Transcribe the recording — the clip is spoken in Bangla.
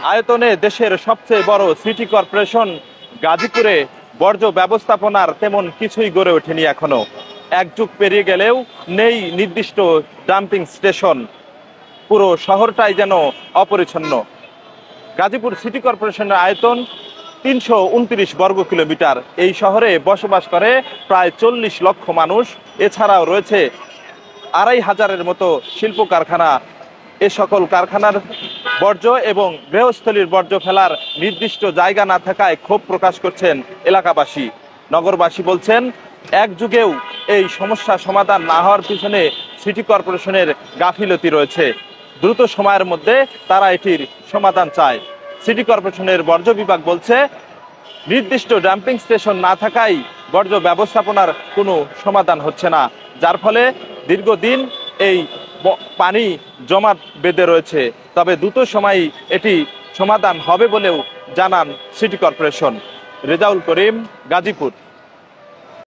আয়তনে দেশের সবচেয়ে বড় সিটি কর্পোরেশন গাজীপুরে বর্জ্য ব্যবস্থাপনার তেমন কিছুই গড়ে ওঠেনি এখনো। এক যুগ পেরিয়ে গেলেও নেই নির্দিষ্ট ডাম্পিং স্টেশন। পুরো শহরটাই যেন অপরিচ্ছন্ন। গাজীপুর সিটি কর্পোরেশনের আয়তন ৩২৯ বর্গ কিলোমিটার। এই শহরে বসবাস করে প্রায় ৪০ লক্ষ মানুষ। এছাড়াও রয়েছে ২৫০০-এর মতো শিল্প কারখানা। এ সকল কারখানার বর্জ্য এবং গৃহস্থলীর বর্জ্য ফেলার নির্দিষ্ট জায়গা না থাকায় ক্ষোভ প্রকাশ করছেন এলাকাবাসী। নগরবাসী বলছেন, এক যুগেও এই সমস্যা সমাধান না হওয়ার পিছনে সিটি কর্পোরেশনের গাফিলতি রয়েছে। দ্রুত সময়ের মধ্যে তারা এটির সমাধান চায়। সিটি কর্পোরেশনের বর্জ্য বিভাগ বলছে, নির্দিষ্ট ডাম্পিং স্টেশন না থাকায় বর্জ্য ব্যবস্থাপনার কোনো সমাধান হচ্ছে না, যার ফলে দীর্ঘদিন এই পানি জমা বেঁধে রয়েছে। তবে দ্রুত সময়ই এটি সমাধান হবে বলেও জানান সিটি কর্পোরেশন। রেজাউল করিম, গাজীপুর।